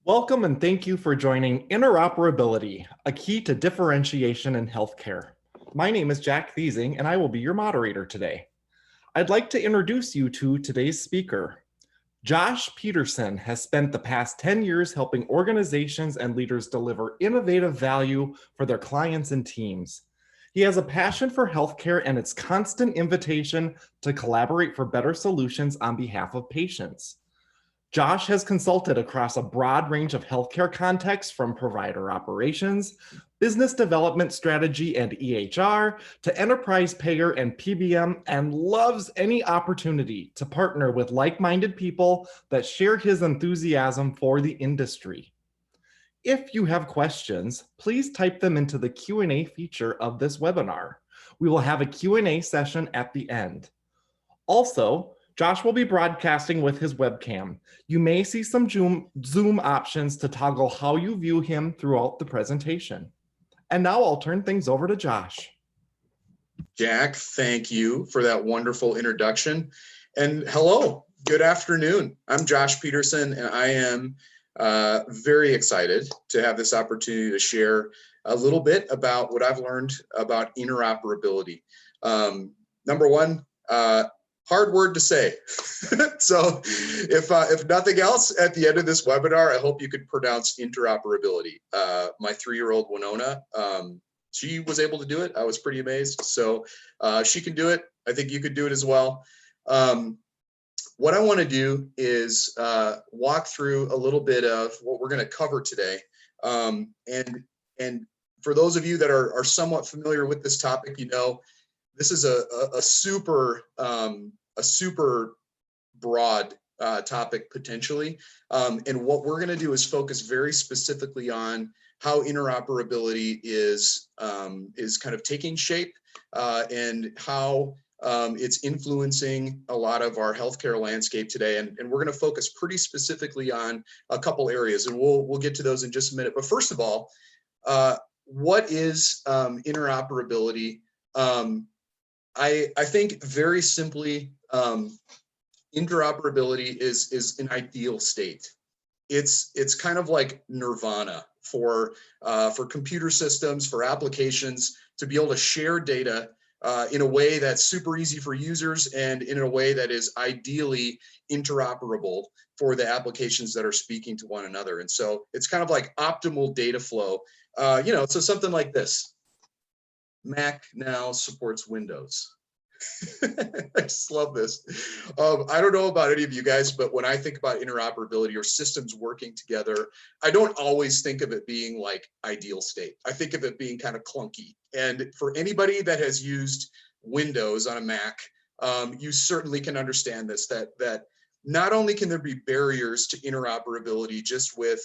Welcome and thank you for joining Interoperability, a key to differentiation in healthcare. My name is Jack Thiesing and I will be your moderator today. I'd like to introduce you to today's speaker. Josh Peterson has spent the past 10 years helping organizations and leaders deliver innovative value for their clients and teams. He has a passion for healthcare and its constant invitation to collaborate for better solutions on behalf of patients. Josh has consulted across a broad range of healthcare contexts, from provider operations, business development strategy and EHR, to enterprise payer and PBM, and loves any opportunity to partner with like-minded people that share his enthusiasm for the industry. If you have questions, please type them into the Q&A feature of this webinar. We will have a Q&A session at the end. Also, Josh will be broadcasting with his webcam. You may see some Zoom options to toggle how you view him throughout the presentation. And now I'll turn things over to Josh. Jack, thank you for that wonderful introduction. And hello, good afternoon. I'm Josh Peterson, and I am very excited to have this opportunity to share a little bit about what I've learned about interoperability. Number one, hard word to say. So if nothing else, at the end of this webinar, I hope you could pronounce interoperability. My 3-year-old Winona, she was able to do it. I was pretty amazed. So she can do it. I think you could do it as well. What I want to do is walk through a little bit of what we're going to cover today. And for those of you that are somewhat familiar with this topic, you know, this is a super broad topic potentially, and what we're going to do is focus very specifically on how interoperability is kind of taking shape and how it's influencing a lot of our healthcare landscape today. And we're going to focus pretty specifically on a couple areas, and we'll get to those in just a minute. But first of all, what is interoperability? I think very simply, interoperability is an ideal state. It's kind of like nirvana for computer systems, for applications to be able to share data in a way that's super easy for users and in a way that is ideally interoperable for the applications that are speaking to one another. And so it's kind of like optimal data flow. So something like this. Mac now supports Windows. I just love this. I don't know about any of you guys, but when I think about interoperability or systems working together, I don't always think of it being like ideal state. I think of it being kind of clunky. And for anybody that has used Windows on a Mac, you certainly can understand this, that not only can there be barriers to interoperability just with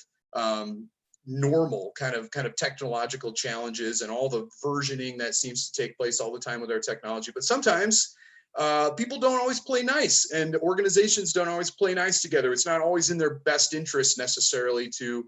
normal kind of technological challenges and all the versioning that seems to take place all the time with our technology, but sometimes people don't always play nice, and organizations don't always play nice together. It's not always in their best interest necessarily to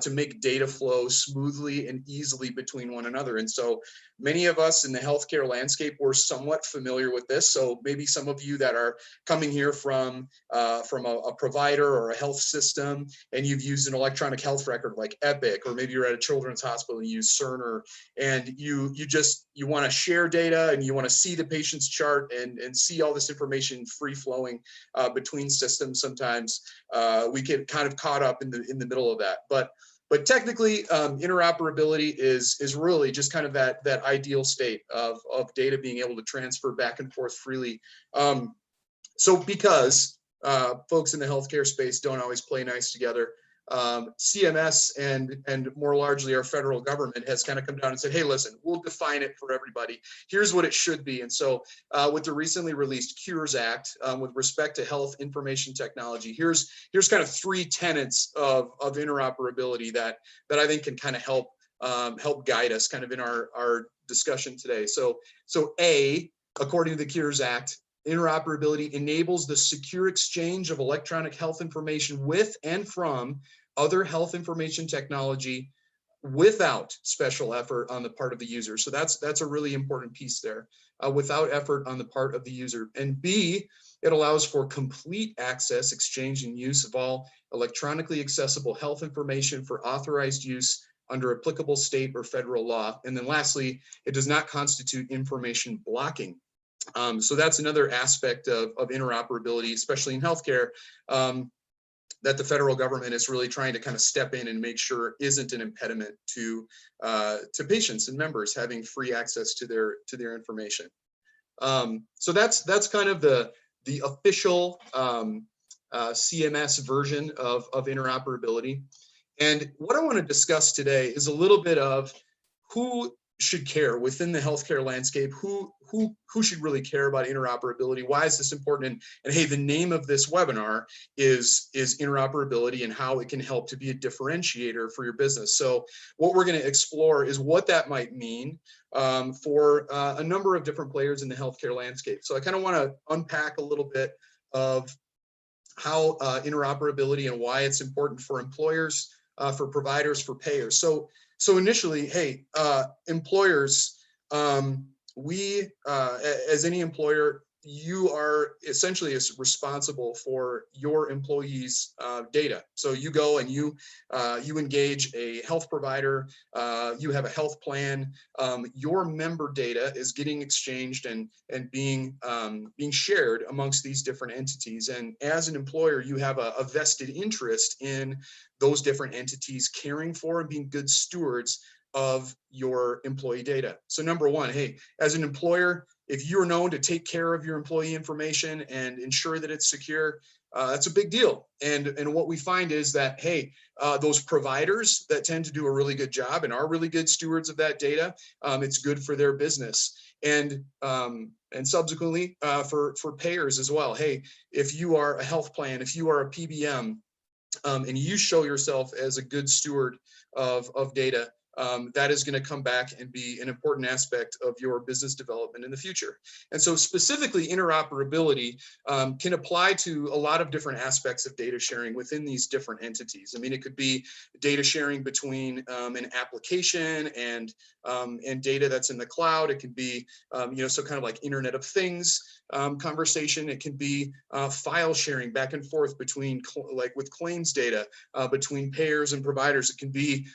make data flow smoothly and easily between one another. And so many of us in the healthcare landscape, we're somewhat familiar with this. So maybe some of you that are coming here from a provider or a health system, and you've used an electronic health record like Epic, or maybe you're at a children's hospital and you use Cerner, and you want to share data and you want to see the patient's chart and see all this information free flowing between systems. Sometimes we get kind of caught up in the middle of that. But technically, interoperability is really just kind of that ideal state of data being able to transfer back and forth freely. So because folks in the healthcare space don't always play nice together, CMS and more largely our federal government has kind of come down and said, hey, listen, we'll define it for everybody. Here's what it should be. And so with the recently released Cures Act, with respect to health information technology, here's kind of 3 tenets of interoperability that I think can kind of help guide us kind of in our discussion today. So A, according to the Cures Act, interoperability enables the secure exchange of electronic health information with and from other health information technology without special effort on the part of the user. So that's a really important piece there, without effort on the part of the user. And B, It allows for complete access, exchange, and use of all electronically accessible health information for authorized use under applicable state or federal law. And then lastly, it does not constitute information blocking. So that's another aspect of interoperability, especially in healthcare, that the federal government is really trying to kind of step in and make sure isn't an impediment to patients and members having free access to their information. So that's kind of the official CMS version of interoperability. And what I want to discuss today is a little bit of who should care within the healthcare landscape, who should really care about interoperability, why is this important, and hey, the name of this webinar is interoperability and how it can help to be a differentiator for your business. So what we're going to explore is what that might mean for a number of different players in the healthcare landscape. So I kind of want to unpack a little bit of how interoperability and why it's important for employers, for providers, for payers. So initially, hey, employers, we, as any employer, you are essentially responsible for your employees' data. So you go and you engage a health provider, you have a health plan, your member data is getting exchanged and being shared amongst these different entities. And as an employer, you have a vested interest in those different entities caring for and being good stewards of your employee data. So number one, hey, as an employer, if you're known to take care of your employee information and ensure that it's secure, that's a big deal. And what we find is that, hey, those providers that tend to do a really good job and are really good stewards of that data, it's good for their business. And subsequently for payers as well. Hey, if you are a health plan, if you are a PBM, and you show yourself as a good steward of data, that is going to come back and be an important aspect of your business development in the future. And so specifically interoperability can apply to a lot of different aspects of data sharing within these different entities. I mean, it could be data sharing between an application and data that's in the cloud. It can be, so kind of like Internet of Things conversation. It can be file sharing back and forth between, like with claims data, between payers and providers. It can be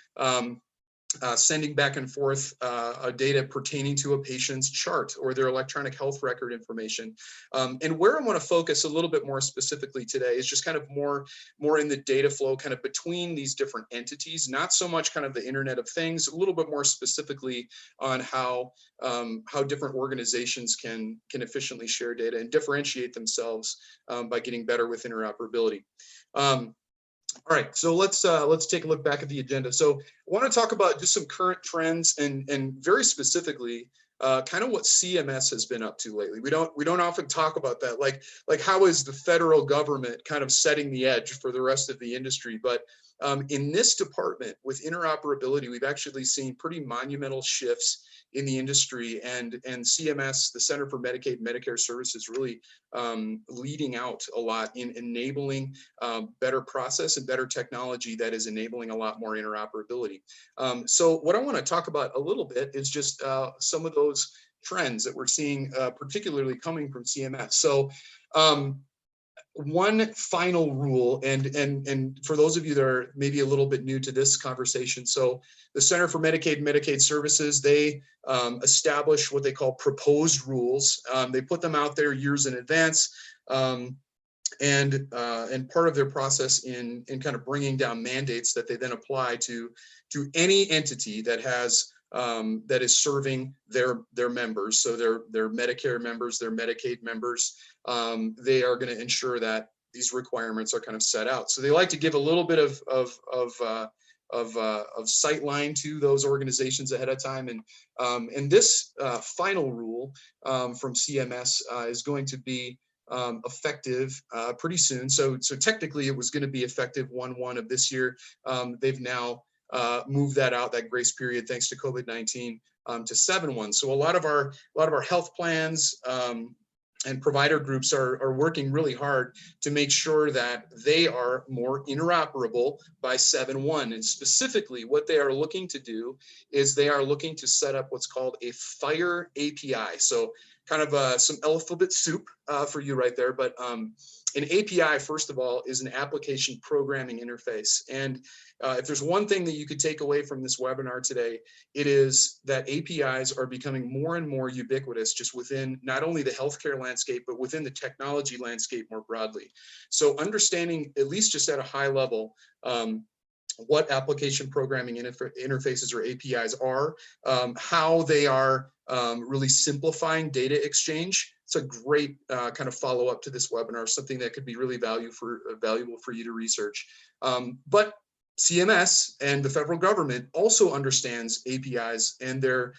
sending back and forth data pertaining to a patient's chart or their electronic health record information. And where I want to focus a little bit more specifically today is just kind of more in the data flow kind of between these different entities, not so much kind of the Internet of Things, a little bit more specifically on how different organizations can efficiently share data and differentiate themselves by getting better with interoperability. All right, so let's take a look back at the agenda. So I want to talk about just some current trends and very specifically kind of what CMS has been up to lately. We don't often talk about that, like how is the federal government kind of setting the edge for the rest of the industry. But in this department with interoperability, we've actually seen pretty monumental shifts in the industry, and CMS, the Center for Medicaid and Medicare Services, really leading out a lot in enabling better process and better technology that is enabling a lot more interoperability. So what I want to talk about a little bit is just some of those trends that we're seeing, particularly coming from CMS. So one final rule, and for those of you that are maybe a little bit new to this conversation, so the Center for Medicaid and Medicaid Services, they establish what they call proposed rules. They put them out there years in advance, and part of their process in kind of bringing down mandates that they then apply to any entity that has that is serving their members, so their Medicare members, their Medicaid members. They are going to ensure that these requirements are kind of set out. So they like to give a little bit of sight line to those organizations ahead of time. And this final rule from CMS is going to be effective pretty soon. So technically it was going to be effective 1/1 of this year. They've now moved that out, that grace period, thanks to COVID-19, to 7/1. So a lot of our health plans and provider groups are working really hard to make sure that they are more interoperable by 7/1. And specifically, what they are looking to do is they are looking to set up what's called a FHIR API. So kind of some alphabet soup for you right there, but an API, first of all, is an application programming interface. And if there's one thing that you could take away from this webinar today, it is that APIs are becoming more and more ubiquitous just within not only the healthcare landscape, but within the technology landscape more broadly. So understanding, at least just at a high level, what application programming interfaces or APIs are, how they are really simplifying data exchange. It's a great kind of follow up to this webinar, something that could be really valuable for you to research. But CMS and the federal government also understands APIs and their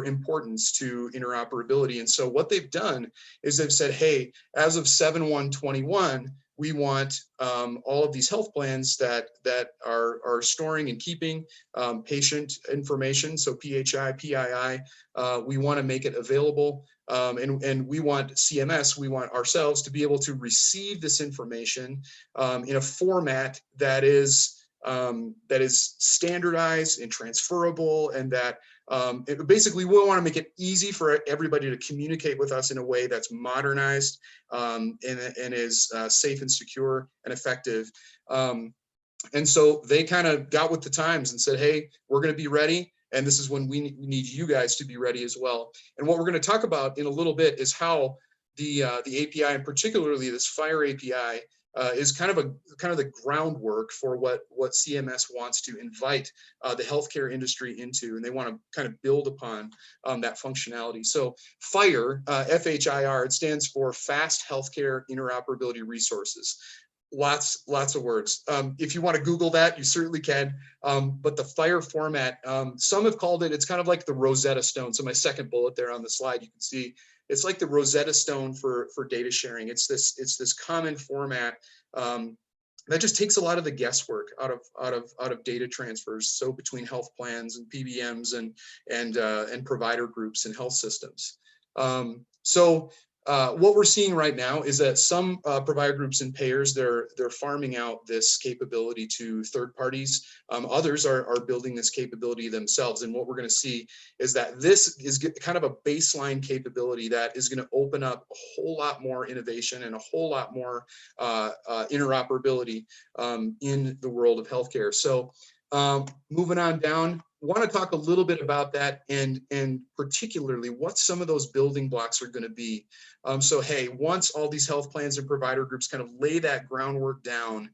importance to interoperability. And so what they've done is they've said, hey, as of 7/1/21, we want all of these health plans that are storing and keeping patient information, so PHI, PII. We want to make it available, and we want CMS, we want ourselves to be able to receive this information in a format that is standardized and transferable, and that basically we want to make it easy for everybody to communicate with us in a way that's modernized and is safe and secure and effective. And so they kind of got with the times and said, hey, we're going to be ready. And this is when we need you guys to be ready as well. And what we're going to talk about in a little bit is how the API, and particularly this FHIR API, is kind of the groundwork for what CMS wants to invite the healthcare industry into, and they want to kind of build upon that functionality. So FHIR, FHIR, it stands for Fast Healthcare Interoperability Resources. Lots of words. If you want to Google that, you certainly can. But the FHIR format, some have called it, it's kind of like the Rosetta Stone. So my second bullet there on the slide, you can see it's like the Rosetta Stone for data sharing. It's this common format that just takes a lot of the guesswork out of data transfers. So between health plans and PBMs and provider groups and health systems. What we're seeing right now is that some provider groups and payers, they're farming out this capability to third parties. Others are building this capability themselves. And what we're going to see is that this is kind of a baseline capability that is going to open up a whole lot more innovation and a whole lot more interoperability in the world of healthcare. So moving on down, want to talk a little bit about that, and particularly what some of those building blocks are going to be. So hey, once all these health plans and provider groups kind of lay that groundwork down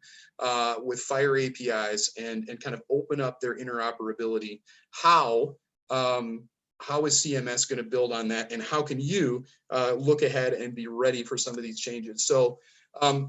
with FHIR APIs and kind of open up their interoperability, how is CMS going to build on that, and how can you look ahead and be ready for some of these changes? So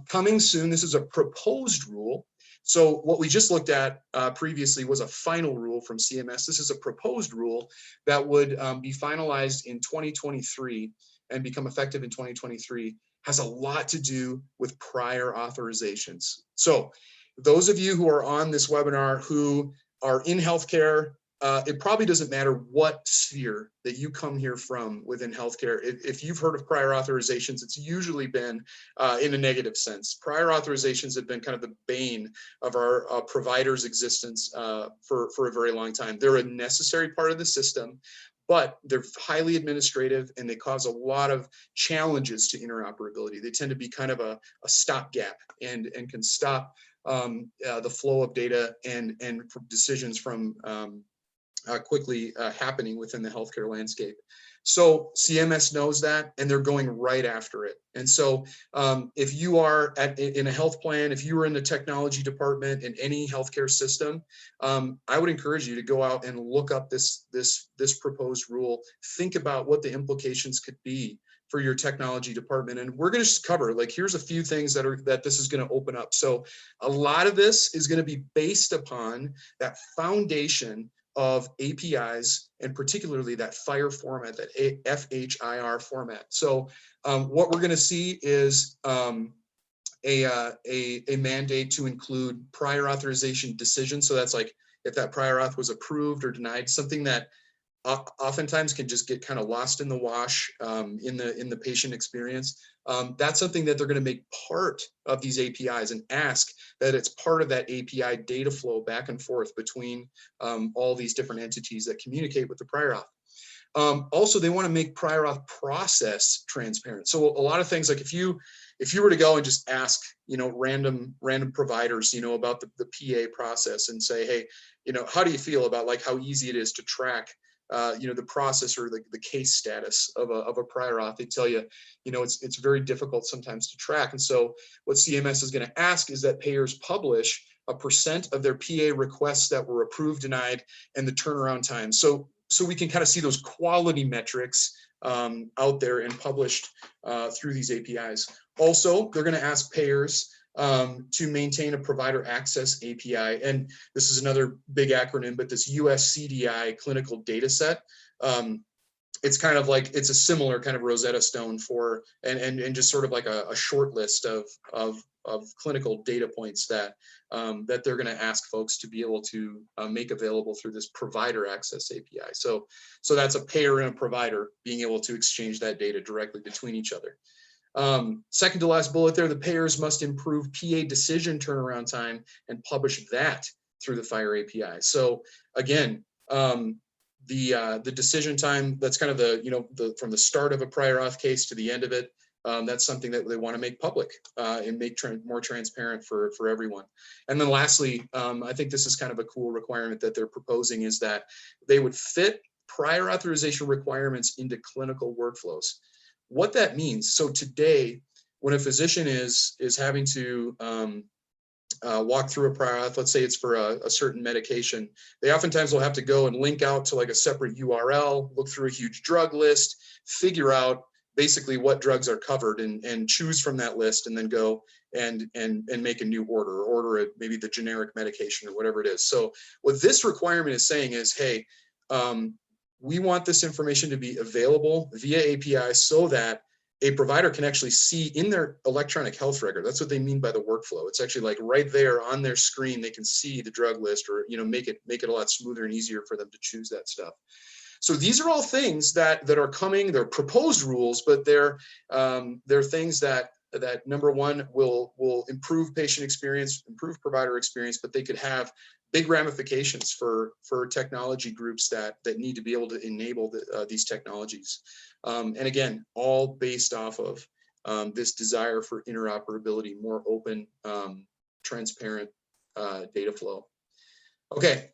coming soon, this is a proposed rule. So what we just looked at previously was a final rule from CMS. This is a proposed rule that would be finalized in 2023 and become effective in 2023. Has a lot to do with prior authorizations. So those of you who are on this webinar who are in healthcare, it probably doesn't matter what sphere that you come here from within healthcare. If you've heard of prior authorizations, it's usually been in a negative sense. Prior authorizations have been kind of the bane of our providers' existence for a very long time. They're a necessary part of the system, but they're highly administrative and they cause a lot of challenges to interoperability. They tend to be kind of a stopgap and can stop the flow of data and decisions from quickly happening within the healthcare landscape. So CMS knows that, and they're going right after it. And so if you are in a health plan, if you are in the technology department in any healthcare system, I would encourage you to go out and look up this proposed rule. Think about what the implications could be for your technology department. And we're going to just cover, like, here's a few things that this is going to open up. So a lot of this is going to be based upon that foundation of APIs, and particularly that FHIR format, that FHIR format. So what we're going to see is a mandate to include prior authorization decisions. So that's like if that prior auth was approved or denied, something that oftentimes can just get kind of lost in the wash in the patient experience. That's something that they're going to make part of these APIs and ask that it's part of that API data flow back and forth between all these different entities that communicate with the prior auth. Also, they want to make prior auth process transparent. So a lot of things, like if you were to go and just ask, random providers, about the PA process and say, hey, how do you feel about like how easy it is to track, the process or the case status of a prior auth? They tell you, it's very difficult sometimes to track. And so what CMS is going to ask is that payers publish a % of their PA requests that were approved, denied, and the turnaround time. So we can kind of see those quality metrics out there and published through these APIs. Also, they're going to ask payers to maintain a provider access API. And this is another big acronym, but this USCDI clinical data set. It's kind of like, it's a similar kind of Rosetta Stone for, and just sort of like a short list of clinical data points that that they're going to ask folks to be able to make available through this provider access API. So that's a payer and a provider being able to exchange that data directly between each other. Second to last bullet there, the payers must improve PA decision turnaround time and publish that through the FHIR API. So again, the decision time, that's kind of the from the start of a prior auth case to the end of it. That's something that they want to make public and make more transparent for everyone. And then lastly, I think this is kind of a cool requirement that they're proposing, is that they would fit prior authorization requirements into clinical workflows. What that means, so today, when a physician is having to walk through a prior auth, let's say it's for a certain medication, they oftentimes will have to go and link out to like a separate URL, look through a huge drug list, figure out basically what drugs are covered and choose from that list, and then go and make a new order maybe the generic medication or whatever it is. So what this requirement is saying is, hey, we want this information to be available via API so that a provider can actually see in their electronic health record. That's what they mean by the workflow. It's actually like right there on their screen, they can see the drug list, or make it a lot smoother and easier for them to choose that stuff. So these are all things that are coming. They're proposed rules, but they're things that number one will improve patient experience, improve provider experience, but they could have big ramifications for technology groups that need to be able to enable these technologies. And again, all based off of this desire for interoperability, more open, transparent data flow. Okay,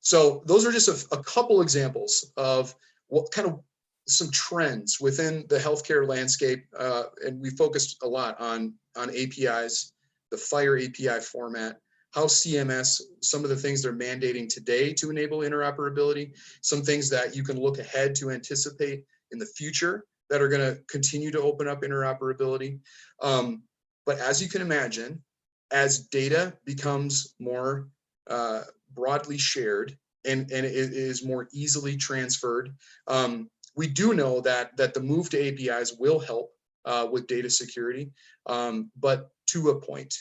so those are just a couple examples of what kind of some trends within the healthcare landscape, and we focused a lot on APIs, the FHIR API format, how CMS, some of the things they're mandating today to enable interoperability, some things that you can look ahead to anticipate in the future that are going to continue to open up interoperability. But as you can imagine, as data becomes more broadly shared and it is more easily transferred, we do know that the move to APIs will help with data security, but to a point.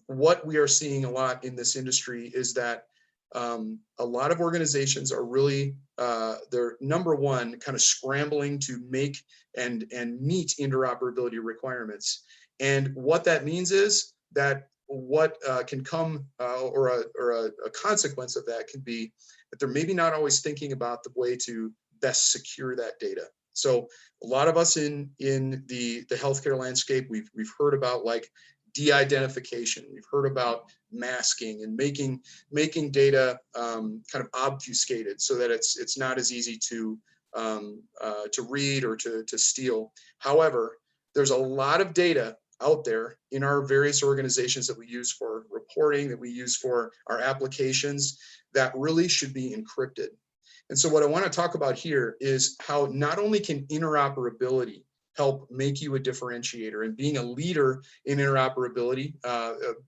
What we are seeing a lot in this industry is that a lot of organizations are really, they're number one, kind of scrambling to make and meet interoperability requirements. And what that means is that what can come or a consequence of that can be that they're maybe not always thinking about the way to best secure that data. So a lot of us in the healthcare landscape, we've heard about like de-identification. We've heard about masking and making data kind of obfuscated so that it's not as easy to read or to steal. However, there's a lot of data out there in our various organizations that we use for reporting, that we use for our applications, that really should be encrypted. And so what I want to talk about here is how not only can interoperability help make you a differentiator, and being a leader in interoperability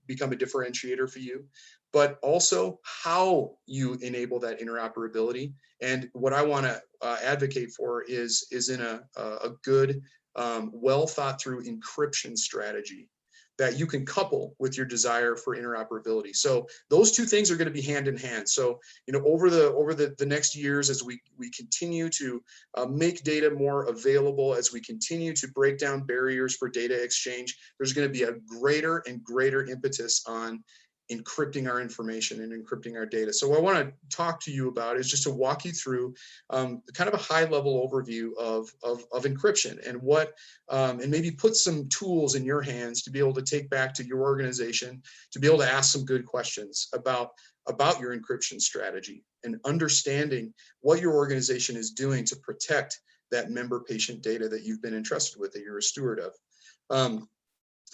become a differentiator for you, but also how you enable that interoperability. And what I want to advocate for is in a good, well thought through encryption strategy that you can couple with your desire for interoperability. So those two things are going to be hand in hand. So, over the next years, as we continue to make data more available, as we continue to break down barriers for data exchange, there's going to be a greater and greater impetus on encrypting our information and encrypting our data. So what I want to talk to you about is just to walk you through kind of a high level overview of encryption and what, and maybe put some tools in your hands to be able to take back to your organization, to be able to ask some good questions about your encryption strategy and understanding what your organization is doing to protect that member patient data that you've been entrusted with, that you're a steward of.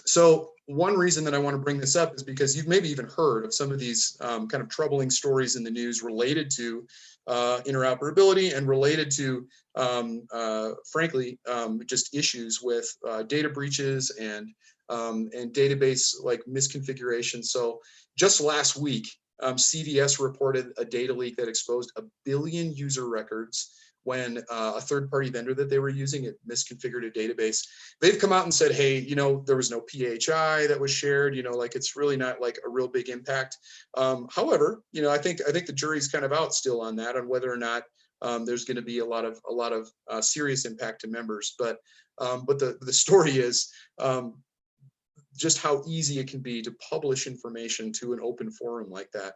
So one reason that I want to bring this up is because you've maybe even heard of some of these kind of troubling stories in the news related to interoperability and related to, frankly, just issues with data breaches and database like misconfiguration. So just last week, CVS reported a data leak that exposed 1 billion user records when a third-party vendor that they were using had misconfigured a database. They've come out and said, hey, there was no PHI that was shared, like it's really not like a real big impact. However, I think the jury's kind of out still on that, on whether or not there's going to be a lot of serious impact to members. But the story is just how easy it can be to publish information to an open forum like that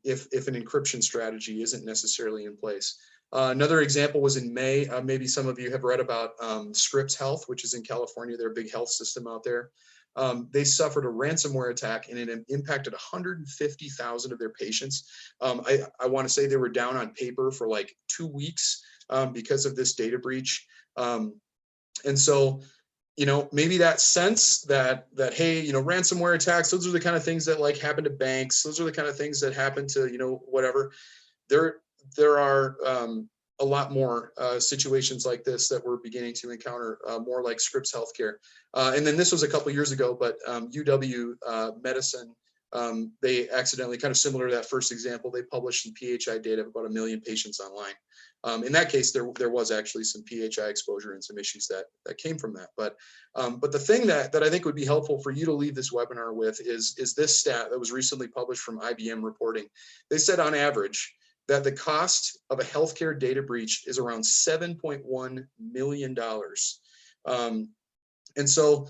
if an encryption strategy isn't necessarily in place. Another example was in May. Maybe some of you have read about Scripps Health, which is in California. They're a big health system out there. They suffered a ransomware attack and it impacted 150,000 of their patients. I want to say they were down on paper for like 2 weeks because of this data breach. And so, maybe that sense that hey, ransomware attacks, those are the kind of things that like happen to banks. Those are the kind of things that happen to, whatever. There are a lot more situations like this that we're beginning to encounter, more like Scripps Healthcare. And then this was a couple years ago, but UW Medicine, they accidentally, kind of similar to that first example, they published some PHI data of about 1 million patients online. In that case, there was actually some PHI exposure and some issues that came from that. But the thing that I think would be helpful for you to leave this webinar with is this stat that was recently published from IBM reporting. They said on average that the cost of a healthcare data breach is around $7.1 million. And so,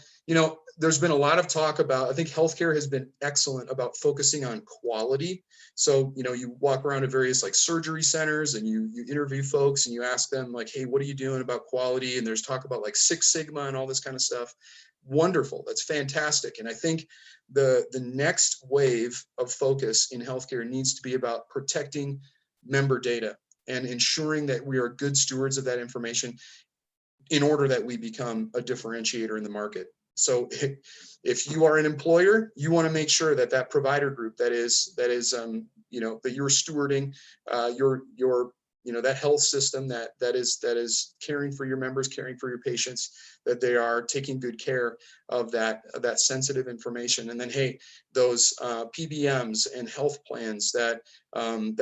there's been a lot of talk about, I think healthcare has been excellent about focusing on quality. So, you walk around to various like surgery centers and you interview folks and you ask them like, hey, what are you doing about quality? And there's talk about like Six Sigma and all this kind of stuff. Wonderful. That's fantastic. And I think the next wave of focus in healthcare needs to be about protecting member data and ensuring that we are good stewards of that information in order that we become a differentiator in the market. So if you are an employer, you want to make sure that provider group that you're stewarding that health system that is caring for your members, caring for your patients, that they are taking good care of that sensitive information. And then, hey, those PBMs and health plans that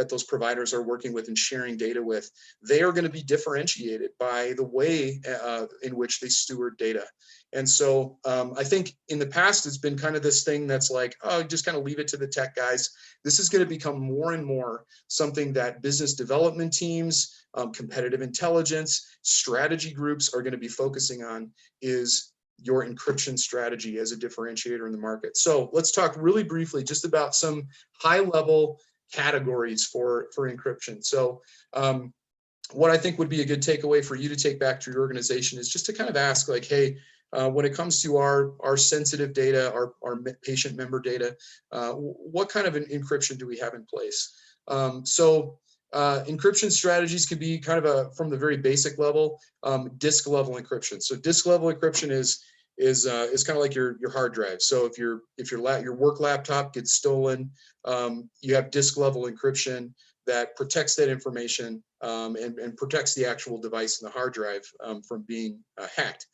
those providers are working with and sharing data with, they are going to be differentiated by the way in which they steward data. And so I think in the past, it's been kind of this thing that's like, oh, just kind of leave it to the tech guys. This is going to become more and more something that business development teams, competitive intelligence, strategy groups are going to be focusing on, is your encryption strategy as a differentiator in the market. So let's talk really briefly just about some high level categories for encryption. So what I think would be a good takeaway for you to take back to your organization is just to kind of ask like, hey, when it comes to our sensitive data, our patient member data, what kind of an encryption do we have in place? Encryption strategies can be kind of from the very basic level, disk level encryption. So disk level encryption is kind of like your hard drive. So if your work laptop gets stolen, you have disk level encryption that protects that information and protects the actual device and the hard drive from being hacked.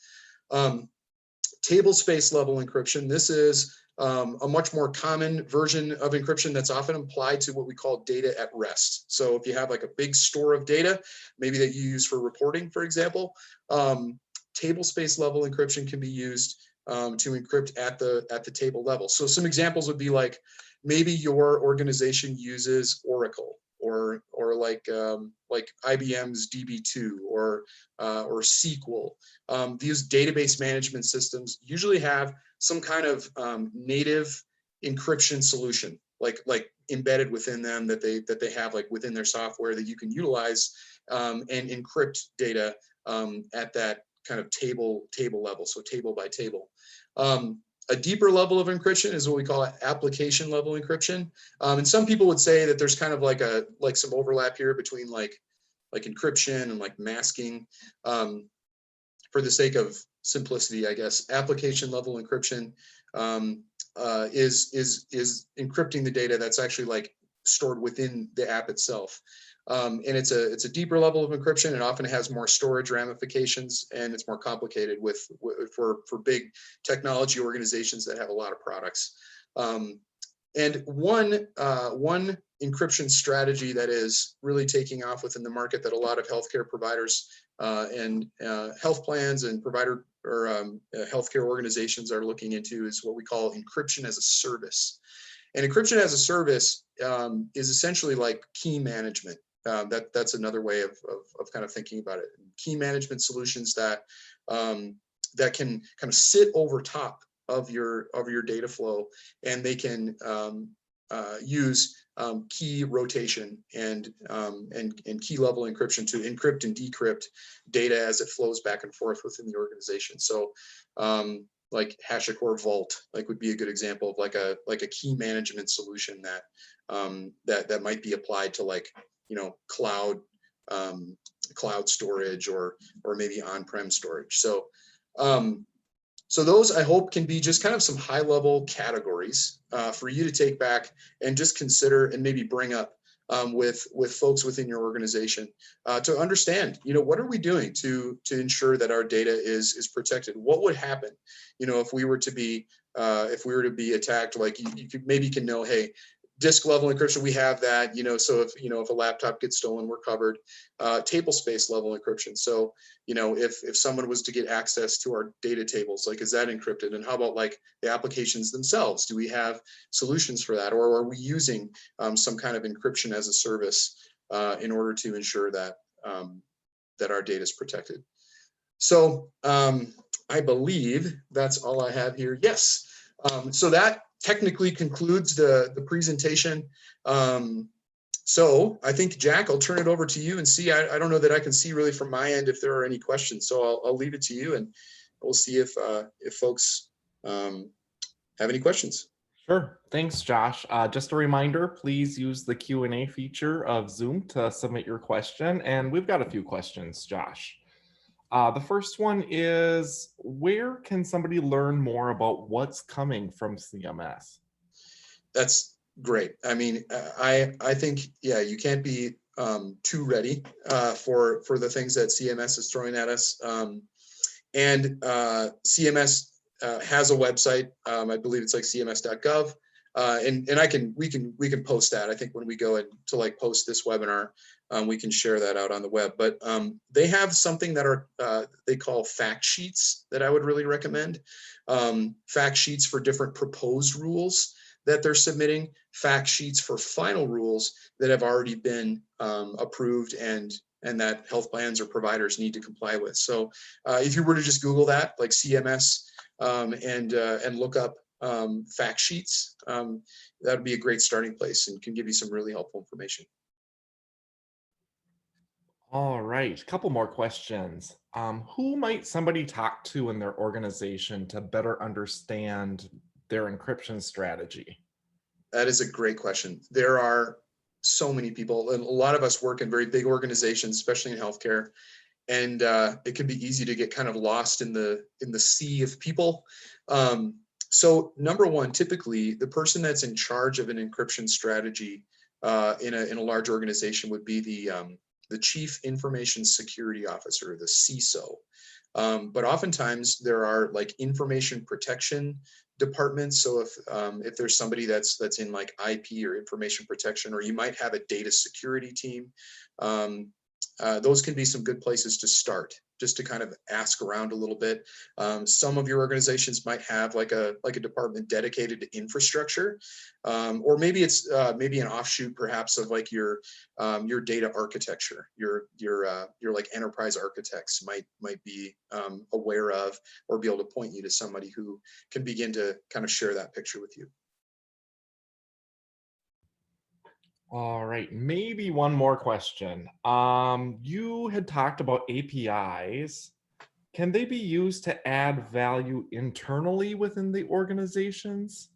Table space level encryption. This is a much more common version of encryption that's often applied to what we call data at rest. So if you have like a big store of data, maybe that you use for reporting, for example, table space level encryption can be used to encrypt at the table level. So some examples would be like, maybe your organization uses Oracle or like IBM's DB2 or SQL. These database management systems usually have some kind of native encryption solution, like embedded within them that they have like within their software that you can utilize and encrypt data at that kind of table level, so table by table. A deeper level of encryption is what we call application level encryption. And some people would say that there's kind of like some overlap here between like encryption and like masking. For the sake of simplicity, I guess, application level encryption is encrypting the data that's actually like stored within the app itself. And it's a deeper level of encryption. It often has more storage ramifications, and it's more complicated for big technology organizations that have a lot of products. And one encryption strategy that is really taking off within the market that a lot of healthcare providers and health plans and provider or healthcare organizations are looking into is what we call encryption as a service. And encryption as a service is essentially like key management. That's another way of kind of thinking about it. Key management solutions that that can kind of sit over top of your data flow, and they can use key rotation and key level encryption to encrypt and decrypt data as it flows back and forth within the organization. So like HashiCorp Vault would be a good example of like a key management solution that might be applied to like, you know, cloud storage or maybe on-prem storage. So so those, I hope, can be just kind of some high-level categories for you to take back and just consider and maybe bring up with folks within your organization to understand, you know, what are we doing to ensure that our data is protected? What would happen, you know, if we were to be attacked? Like you could maybe can know, hey, disk level encryption, we have that, you know, so if a laptop gets stolen, we're covered. Table space level encryption. So, you know, if someone was to get access to our data tables, like, is that encrypted? And how about like the applications themselves? Do we have solutions for that? Or are we using some kind of encryption as a service in order to ensure that that our data is protected? So I believe that's all I have here. Yes. So that technically concludes the presentation. So I think, Jack, I'll turn it over to you and see. I don't know that I can see really from my end if there are any questions. So I'll leave it to you, and we'll see if folks have any questions. Sure. Thanks, Josh. Just a reminder, please use the Q&A feature of Zoom to submit your question. And we've got a few questions, Josh. The first one is, where can somebody learn more about what's coming from CMS? That's great. I mean, I think, yeah, you can't be too ready for the things that CMS is throwing at us. And CMS has a website. I believe it's like cms.gov. And we can post that. I think when we go in to like post this webinar, we can share that out on the web. But they have something that are they call fact sheets that I would really recommend. Fact sheets for different proposed rules that they're submitting, fact sheets for final rules that have already been approved and that health plans or providers need to comply with. So if you were to just Google that, like CMS, and look up fact sheets, that would be a great starting place and can give you some really helpful information. All right, a couple more questions. Who might somebody talk to in their organization to better understand their encryption strategy? That is a great question. There are so many people, and a lot of us work in very big organizations, especially in healthcare, and it can be easy to get kind of lost in the sea of people. So number one, typically the person that's in charge of an encryption strategy in a large organization would be the Chief Information Security Officer, the CISO. But oftentimes there are like information protection departments. So if there's somebody that's in like IP or information protection, or you might have a data security team, those can be some good places to start, just to kind of ask around a little bit. Some of your organizations might have like a department dedicated to infrastructure, or maybe it's maybe an offshoot perhaps of like your data architecture. Your like enterprise architects might be aware of or be able to point you to somebody who can begin to kind of share that picture with you. All right, maybe one more question. You had talked about APIs. Can they be used to add value internally within the organizations?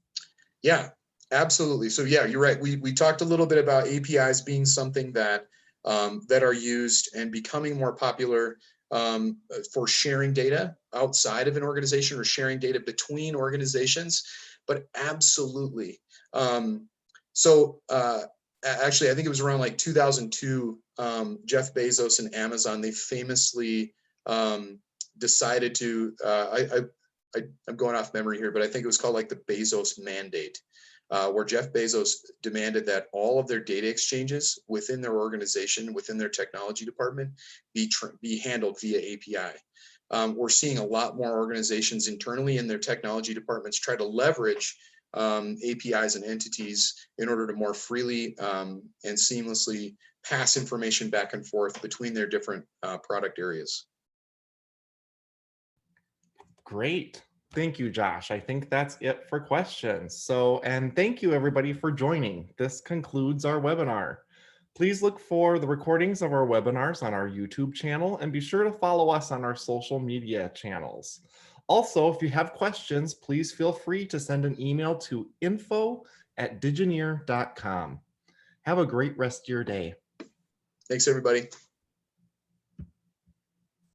Yeah, absolutely. So yeah, you're right. We talked a little bit about APIs being something that that are used and becoming more popular for sharing data outside of an organization or sharing data between organizations. But absolutely. Um, Actually, I think it was around like 2002. Jeff Bezos and Amazon, they famously decided to. I'm going off memory here, but I think it was called like the Bezos mandate, where Jeff Bezos demanded that all of their data exchanges within their organization, within their technology department, be handled via API. We're seeing a lot more organizations internally in their technology departments try to leverage APIs and entities in order to more freely and seamlessly pass information back and forth between their different product areas. Great. Thank you, Josh. I think that's it for questions. And thank you everybody for joining. This concludes our webinar. Please look for the recordings of our webinars on our YouTube channel and be sure to follow us on our social media channels. Also, if you have questions, please feel free to send an email to info@digineer.com. Have a great rest of your day. Thanks, everybody.